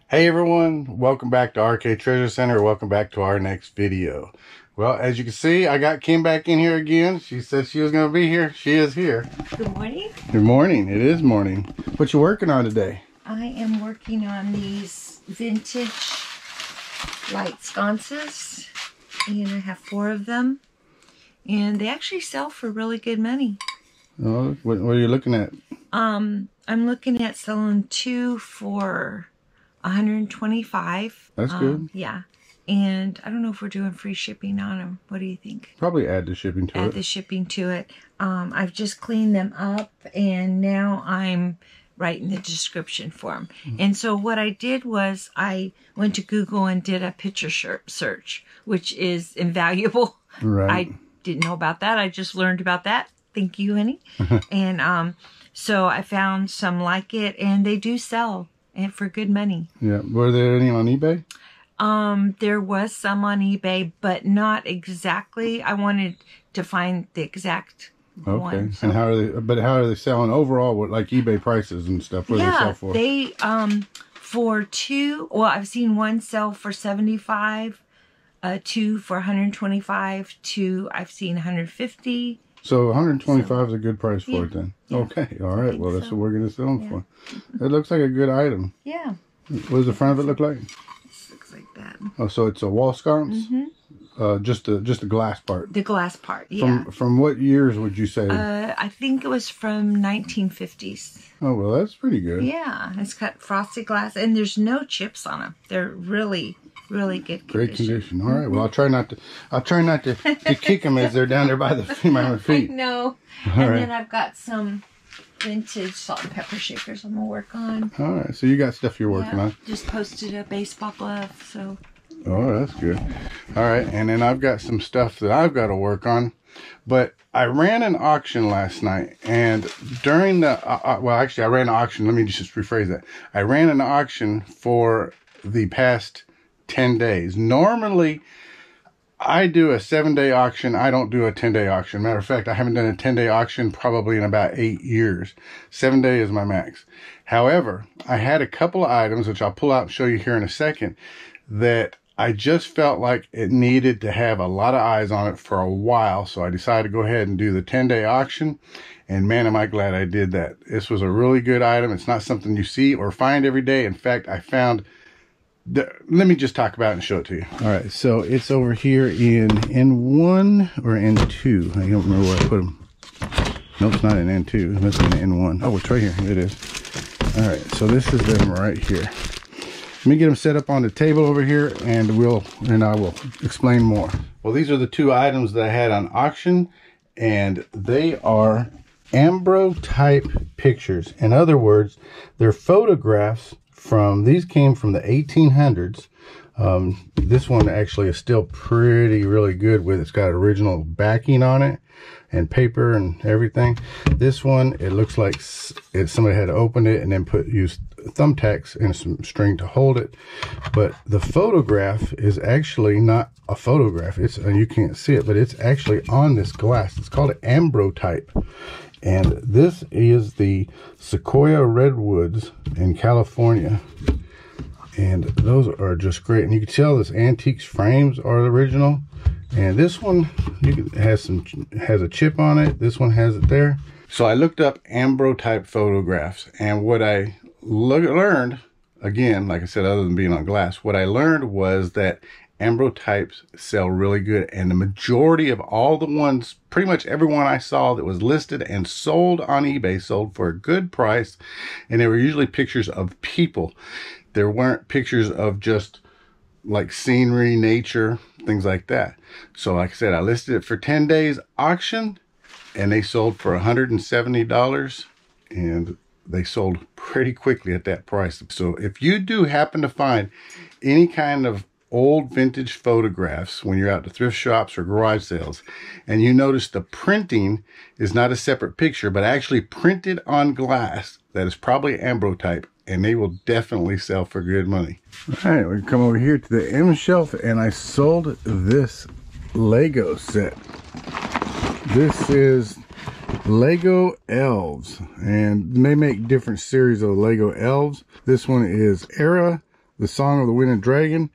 Hey everyone, welcome back to RK Treasure Center. Welcome back to our next video. Well, as you can see, I got Kim back in here again. She said she was going to be here. She is here. Good morning. Good morning. It is morning. What you working on today? I am working on these vintage light sconces, and I have 4 of them, and they actually sell for really good money. Oh, what are you looking at? I'm looking at selling 2 for $125. That's good. Yeah. And I don't know if we're doing free shipping on them. What do you think? Probably add the shipping to it. Add the shipping to it. I've just cleaned them up, and now I'm writing the description for them. And so what I did was I went to Google and did a picture search, which is invaluable. Right. I didn't know about that. I just learned about that. Thank you, honey. And so I found some like it, and they do sell and for good money. Yeah. Were there any on eBay? There was some on eBay, but not exactly. I wanted to find the exact one. So. And how are they? But how are they selling overall? What, like eBay prices and stuff? What do they sell for? They for 2. Well, I've seen one sell for $75, 2 for $125, 2 I've seen $150. So 125 is a good price for it then. Yeah. Okay. All right. Well, that's what we're going to sell them Yeah. for. It looks like a good item. Yeah. What does the front of it look like? This looks like that. Oh, so it's a wall sconce? Just the glass part. The glass part, yeah. From what years would you say? I think it was from 1950s. Oh, well, that's pretty good. Yeah, it's got frosted glass, and there's no chips on them. They're really, really good condition. Great condition. All right. Well, I'll try not to to kick them as they're down there by my feet. No. Then I've got some vintage salt and pepper shakers I'm gonna work on. All right. So you got stuff you're working on. Just posted a baseball glove, so. Oh, that's good. All right. And then I've got some stuff that I've got to work on. But I ran an auction last night, and during the, well, actually, I ran an auction. Let me just rephrase that. I ran an auction for the past 10 days. Normally, I do a 7-day auction. I don't do a 10-day auction. Matter of fact, I haven't done a 10-day auction probably in about 8 years. 7 day is my max. However, I had a couple of items, which I'll pull out and show you here in a second, that I just felt like it needed to have a lot of eyes on it for a while. So I decided to go ahead and do the 10-day auction. And man, am I glad I did that. This was a really good item. It's not something you see or find every day. In fact, I found... let me just talk about it and show it to you. All right, so it's over here in N1 or N2. I don't remember where I put them. Nope, it's not in N2. It must be in N1. Oh, it's right here. It is. All right, so this is them right here. Let me get them set up on the table over here, and I will explain more. Well, these are the 2 items that I had on auction, and they are Ambro type pictures. In other words, they're photographs these came from the 1800s. This one actually is still really good with, it's got original backing on it and paper and everything. This one, it looks like somebody had opened it and then used thumbtacks and some string to hold it. But the photograph is actually not a photograph. You can't see it, but it's actually on this glass. It's called an ambrotype. And this is the Sequoia Redwoods in California. And those are just great. And you can tell this antiques frames are the original. And this one has a chip on it. This one has it there. So I looked up ambrotype photographs. And what I learned, again, like I said, other than being on glass, what I learned was that ambrotypes sell really good, and the majority of all the ones, pretty much everyone I saw that was listed and sold on eBay, sold for a good price, and they were usually pictures of people. There weren't pictures of just like scenery, nature, things like that. So like I said, I listed it for 10 days auction, and they sold for $170, and they sold pretty quickly at that price. So if you do happen to find any kind of old vintage photographs when you're out to thrift shops or garage sales, and you notice the printing is not a separate picture, but actually printed on glass, that is probably ambrotype, and they will definitely sell for good money. All right, we come over here to the M shelf, and I sold this Lego set. This is Lego Elves, and they make different series of Lego Elves. This one is Era The Song of the Wind and Dragon,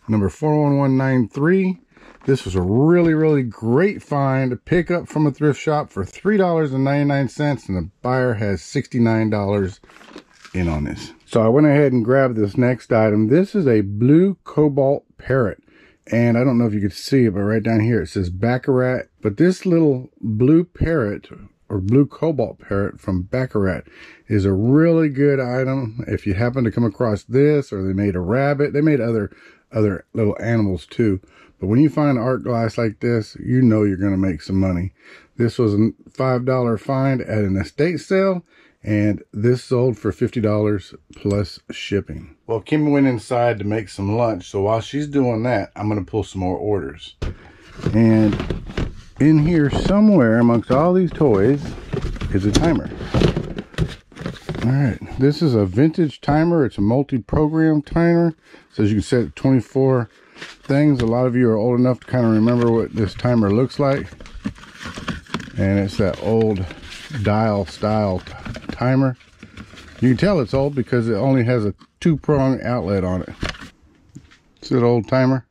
number 41193. This was a really, really great find. A pickup from a thrift shop for $3.99, and the buyer has $69 in on this. So I went ahead and grabbed this next item. This is a blue Cobalt Parrot. And I don't know if you could see it, but right down here it says Baccarat. But this little blue parrot, or blue Cobalt Parrot from Baccarat, is a really good item. If you happen to come across this, or they made a rabbit, they made other little animals too. But when you find art glass like this, you know you're going to make some money. This was a $5 find at an estate sale, and this sold for $50 plus shipping. Well, Kim went inside to make some lunch, so while she's doing that, I'm going to pull some more orders. And in here somewhere amongst all these toys is a timer. All right, this is a vintage timer. It's a multi-program timer. So as you can set 24 things. A lot of you are old enough to kind of remember what this timer looks like. And it's that old dial style timer. You can tell it's old because it only has a 2-prong outlet on it. It's an old timer.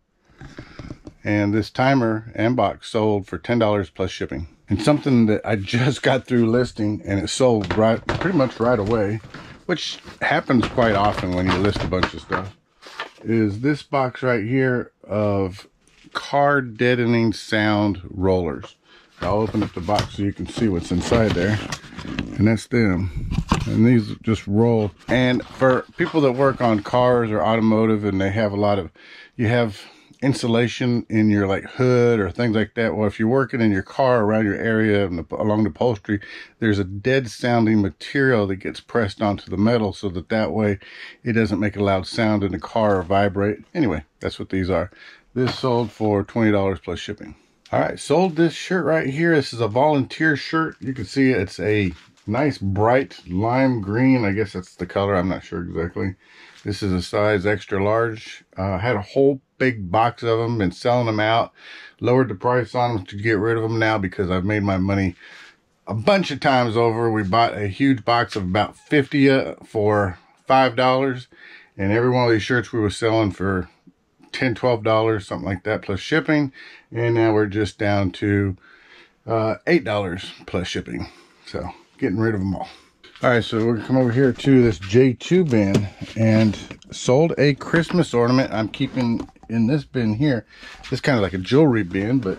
And this timer and box sold for $10 plus shipping. And something that I just got through listing, and it sold pretty much right away, which happens quite often when you list a bunch of stuff, is this box right here of car deadening sound rollers. I'll open up the box so you can see what's inside there. And that's them. And these just roll. And for people that work on cars or automotive, and they have a lot of, you have insulation in your like hood or things like that. Well, if you're working in your car around your area and along the upholstery, there's a dead sounding material that gets pressed onto the metal so that way it doesn't make a loud sound in the car or vibrate. Anyway, that's what these are. This sold for $20 plus shipping. All right, sold this shirt right here. This is a volunteer shirt. You can see it's a nice bright lime green. I guess that's the color. I'm not sure exactly. This is a size extra large. Had a whole big box of them, been selling them out. Lowered the price on them to get rid of them now because I've made my money a bunch of times over. We bought a huge box of about 50 for $5. And every one of these shirts we were selling for $10, $12, something like that, plus shipping. And now we're just down to $8 plus shipping. So getting rid of them all. All right, so we're gonna come over here to this J2 bin and sold a Christmas ornament. I'm keeping in this bin here. It's kind of like a jewelry bin, but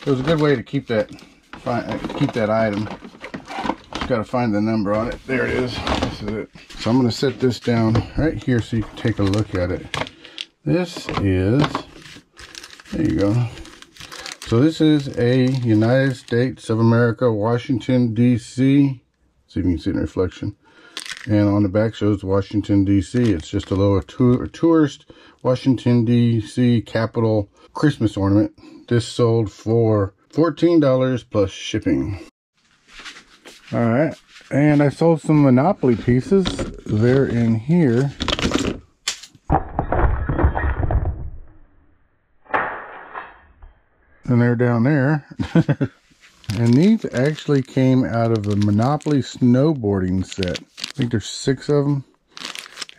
it was a good way to keep that item. Just got to find the number on it. There it is. This is it. So I'm gonna set this down right here so you can take a look at it. This is, there you go. So this is a United States of America, Washington, D.C. See if you can see the reflection. And on the back shows Washington, D.C. It's just a little tourist Washington, D.C. Capitol Christmas ornament. This sold for $14 plus shipping. All right. And I sold some Monopoly pieces. They're in here. And they're down there. And these actually came out of the Monopoly snowboarding set. I think there's 6 of them.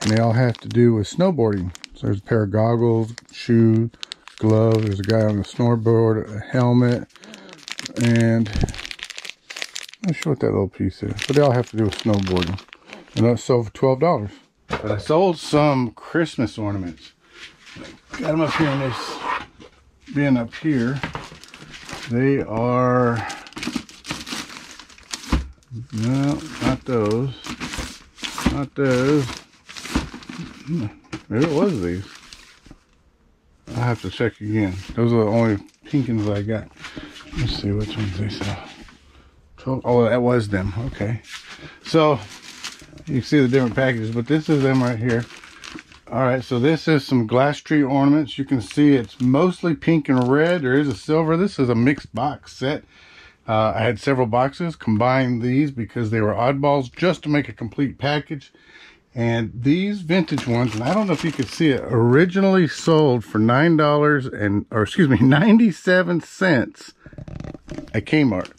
And they all have to do with snowboarding. So there's a pair of goggles, shoes, gloves. There's a guy on a snowboard, a helmet. And I'm not sure what that little piece is. But they all have to do with snowboarding. And that sold for $12. But I sold some Christmas ornaments. Got them up here in this bin up here. They are, no, not those, not those. Maybe it was these. I'll have to check again. Those are the only pink ones I got. Let's see which ones they sell. 12, oh, that was them. Okay. So you can see the different packages, but this is them right here. All right, so this is some glass tree ornaments. You can see it's mostly pink and red. There is a silver. This is a mixed box set. I had several boxes, combined these because they were oddballs just to make a complete package. And these vintage ones, and I don't know if you can see it, originally sold for $97 at Kmart.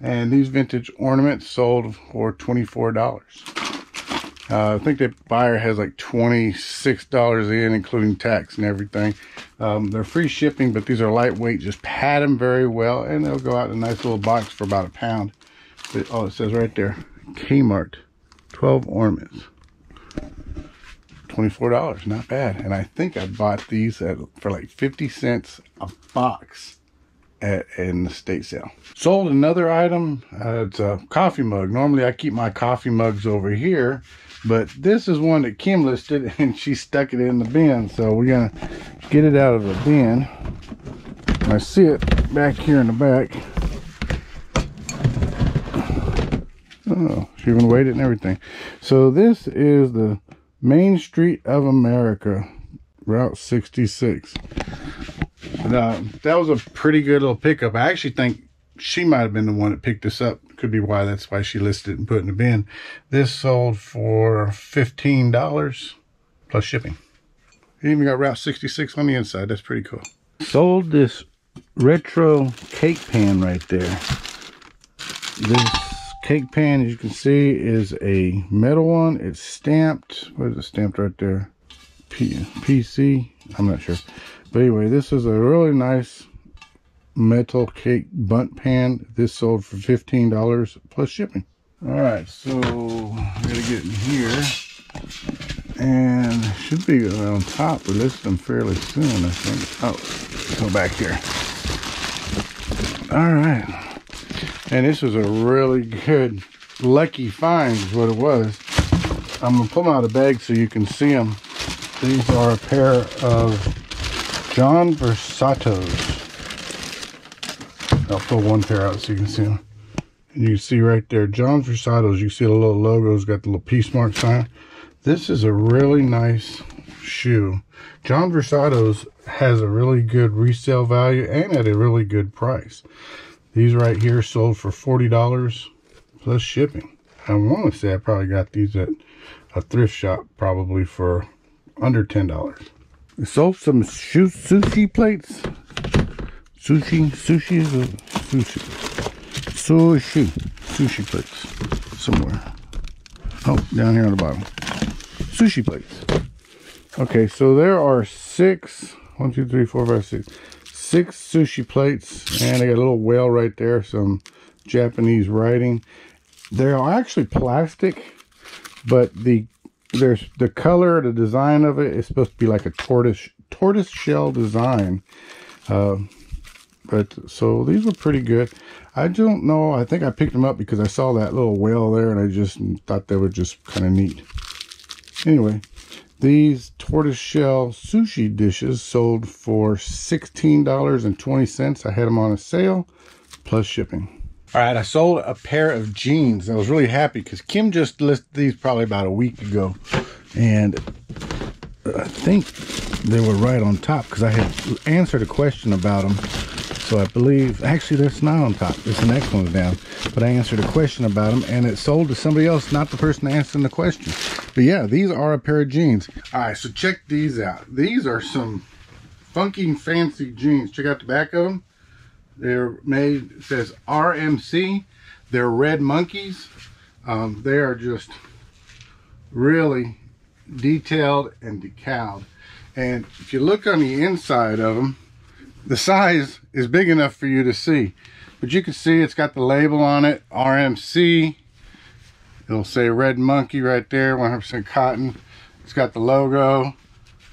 And these vintage ornaments sold for $24. I think the buyer has like $26 in, including tax and everything. They're free shipping, but these are lightweight. Just pat them very well, and they'll go out in a nice little box for about £1. Oh, it says right there, Kmart, 12 ornaments, $24, not bad. And I think I bought these for like 50 cents a box in the state sale. Sold another item. It's a coffee mug. Normally I keep my coffee mugs over here, but this is one that Kim listed and she stuck it in the bin. So we're gonna get it out of the bin. I see it back here in the back. Oh, she even weighed it and everything. So this is the Main Street of America, Route 66. That was a pretty good little pickup. I actually think she might have been the one that picked this up. Could be why, that's why she listed it and put it in the bin. This sold for $15 plus shipping. It even got Route 66 on the inside. That's pretty cool. Sold this retro cake pan right there. This cake pan, as you can see, is a metal one. It's stamped. What is it stamped right there? PC? I'm not sure. But anyway, this is a really nice metal cake bunt pan. This sold for $15 plus shipping. All right, so I gotta get in here, and should be on top. We listed them fairly soon, I think. Oh, go back here. All right, and this was a really good lucky find, is what it was. I'm gonna pull them out of the bag so you can see them. These are a pair of John Versatos. I'll pull one pair out so you can see them. And you can see right there, John Versatos. You see the little logo's got the little peace mark sign. This is a really nice shoe. John Versatos has a really good resale value and at a really good price. These right here sold for $40 plus shipping. I want to say I probably got these at a thrift shop probably for under $10. We sold some sushi plates. Sushi plates somewhere. Oh, down here on the bottom. Sushi plates. Okay, so there are six sushi plates, and I got a little whale right there, some Japanese writing. They're actually plastic, but the color, the design of it is supposed to be like a tortoise shell design. But so these were pretty good. I don't know, I think I picked them up because I saw that little whale there and I just thought they were just kind of neat. Anyway, these tortoise shell sushi dishes sold for $16.20. I had them on a sale plus shipping. All right, I sold a pair of jeans. I was really happy because Kim just listed these probably about a week ago, and I think they were right on top because I had answered a question about them. So I believe, actually that's not on top, it's the next one's down, but I answered a question about them and it sold to somebody else, not the person answering the question. But yeah, these are a pair of jeans. All right, so check these out. These are some funky fancy jeans. Check out the back of them. They're made, it says RMC. They're red monkeys. They are just really detailed and decaled. And if you look on the inside of them, the size is big enough for you to see. But you can see it's got the label on it, RMC. It'll say red monkey right there, 100% cotton. It's got the logo.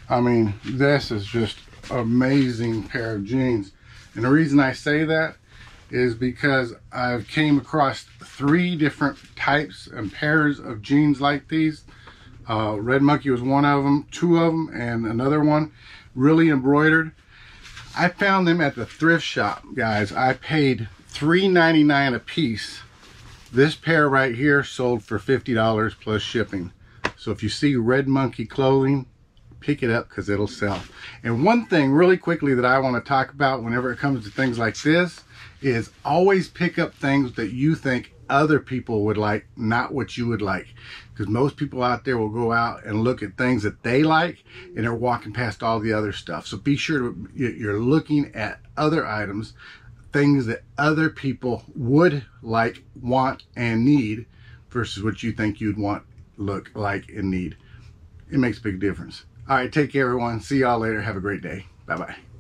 I mean, this is just an amazing pair of jeans. And the reason I say that is because I've came across 3 different types and pairs of jeans like these. Red Monkey was one of them, 2 of them, and another one, really embroidered. I found them at the thrift shop, guys. I paid $3.99 a piece. This pair right here sold for $50 plus shipping. So if you see Red Monkey clothing, pick it up because it'll sell. And one thing really quickly that I want to talk about whenever it comes to things like this is always pick up things that you think other people would like, not what you would like. Because most people out there will go out and look at things that they like and they're walking past all the other stuff. So be sure you're looking at other items, things that other people would like, want, and need versus what you think you'd want, look like in need. It makes a big difference. All right, take care, everyone. See y'all later. Have a great day. Bye-bye.